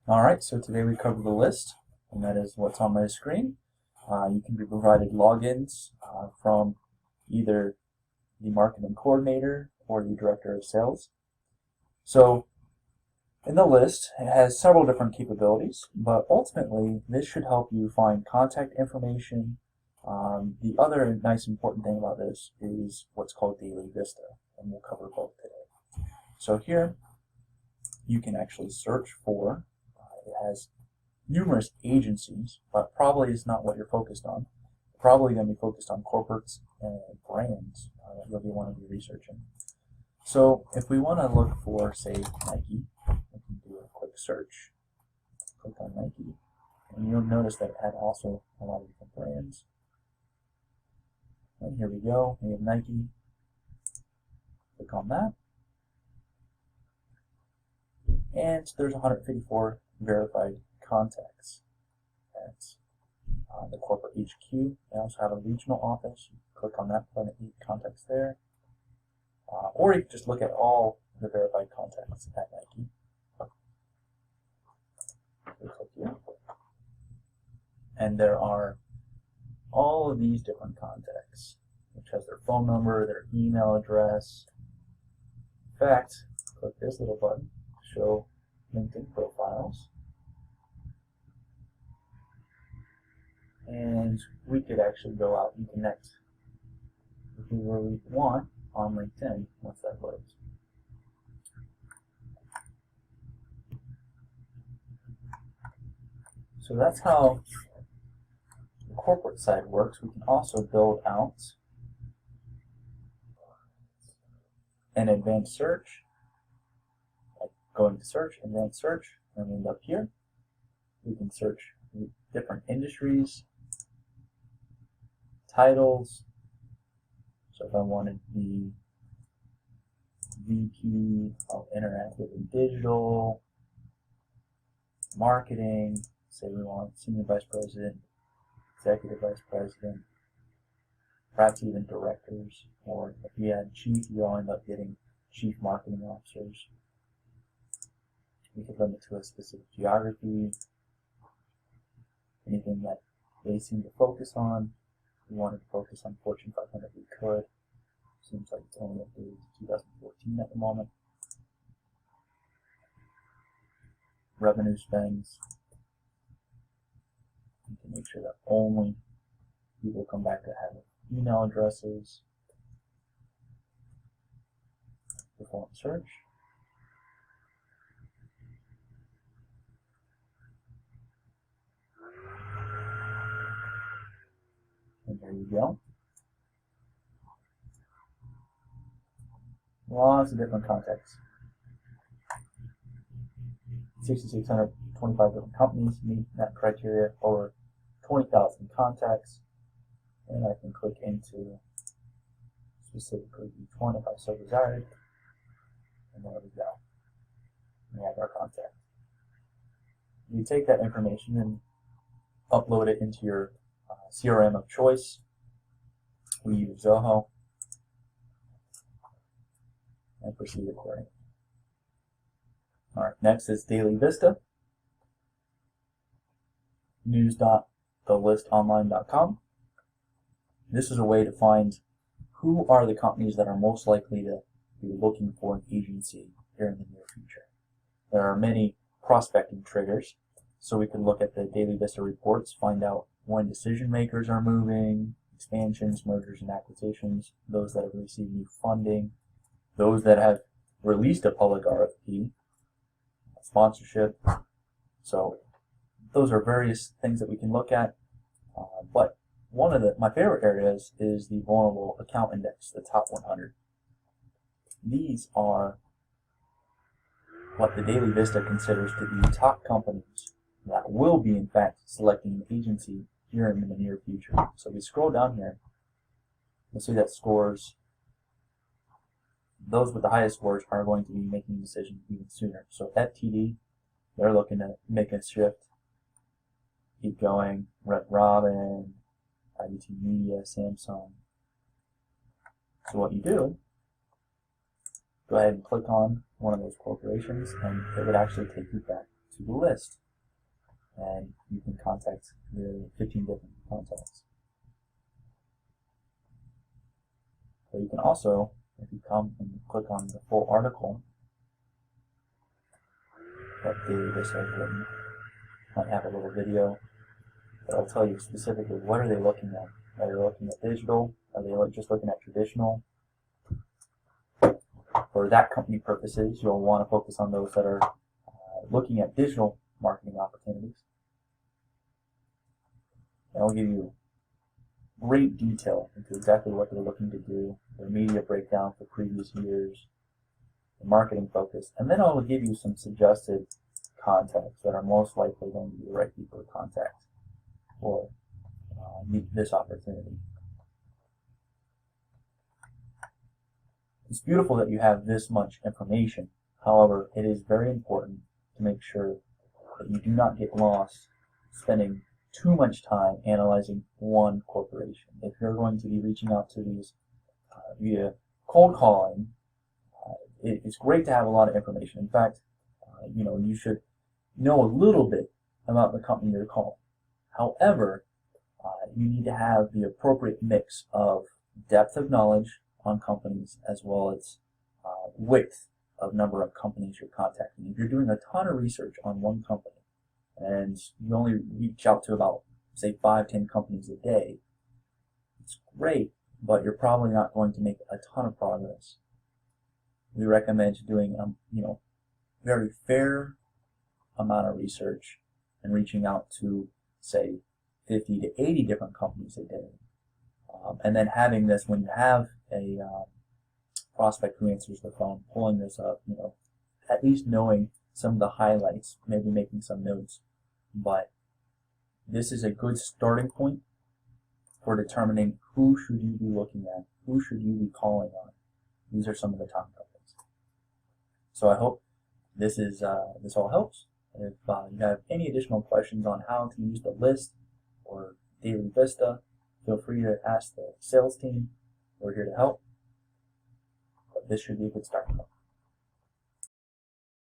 Alright, so today we covered the list, and that is what's on my screen. You can be provided logins from either the marketing coordinator or the director of sales. So in the list, it has several different capabilities, but ultimately this should help you find contact information. The other nice important thing about this is what's called Daily Vista, and we'll cover both today. So here you can actually search for, it has numerous agencies, but probably is not what you're focused on. You're probably going to be focused on corporates and brands that you'll be wanting to be researching. So if we want to look for, say, Nike, we can do a quick search. Click on Nike, and you'll notice that it had also a lot of different brands. And here we go. We have Nike. Click on that. And there's 154 verified contacts at the corporate HQ. They also have a regional office. You click on that, find 8 contacts there. Or you can just look at all the verified contacts at Nike. Click here. And there are all of these different contacts, which has their phone number, their email address. In fact, click this little button to show LinkedIn profiles. And we could actually go out and connect with whoever we want on LinkedIn once that loads. So that's how the corporate side works. We can also build out an advanced search, like going to search, advanced search, and we end up here. We can search different industries, titles. So if I wanted the VP of Interactive and Digital, Marketing, say we want Senior Vice President, Executive Vice President, perhaps even directors, or if we had chief, you'll end up getting chief marketing officers. We could limit to a specific geography, anything that they seem to focus on. If we wanted to focus on Fortune 500, we could. Seems like it's only up to 2014 at the moment. Revenue spends. You can make sure that only people come back that have email addresses. Perform search. And there you go. Lots of different contacts. 6,625 different companies meet that criteria, over 20,000 contacts. And I can click into specifically each one if I so desired. And there we go. We have our contact. You take that information and upload it into your CRM of choice. We use Zoho, and proceed accordingly. Alright, next is Daily Vista. News.thelistonline.com. This is a way to find who are the companies that are most likely to be looking for an agency here in the near future. There are many prospecting triggers, so we can look at the Daily Vista reports, find out when decision makers are moving, expansions, mergers and acquisitions, those that have received new funding, those that have released a public RFP, sponsorship. So those are various things that we can look at. But one of my favorite areas is the Vulnerable Account Index, the top 100. These are what the Daily Vista considers to be top companies that will be, in fact, selecting an agency here in the near future. So we scroll down here, you'll see that scores, those with the highest scores are going to be making decisions even sooner. So FTD, they're looking to make a shift. Keep going. Red Robin, IDT Media, Samsung. So what you do, go ahead and click on one of those corporations, and it would actually take you back to the list, and you can contact the 15 different contacts. But you can also, if you come and click on the full article that Daily Vista has written, might have a little video that'll tell you specifically what are they looking at. Are they looking at digital? Are they just looking at traditional? For that company purposes, you'll want to focus on those that are looking at digital marketing opportunities. And I'll give you great detail into exactly what they're looking to do, their media breakdown for previous years, the marketing focus, and then I'll give you some suggested contacts that are most likely going to be the right people to contact for this opportunity. It's beautiful that you have this much information. However, it is very important to make sure that you do not get lost spending too much time analyzing one corporation. If you're going to be reaching out to these via cold calling, it's great to have a lot of information. In fact, you should know a little bit about the company you're calling. However, you need to have the appropriate mix of depth of knowledge on companies as well as width of number of companies you're contacting. If you're doing a ton of research on one company and you only reach out to about, say, 5-10 companies a day, it's great, but you're probably not going to make a ton of progress. We recommend doing very fair amount of research and reaching out to, say, 50 to 80 different companies a day. And then having this, when you have a prospect who answers the phone, pulling this up, at least knowing some of the highlights, maybe making some notes. But this is a good starting point for determining who should you be looking at, who should you be calling on. These are some of the top companies. So I hope this all helps. If you have any additional questions on how to use the list or Daily Vista, feel free to ask the sales team. We're here to help. But this should be a good start.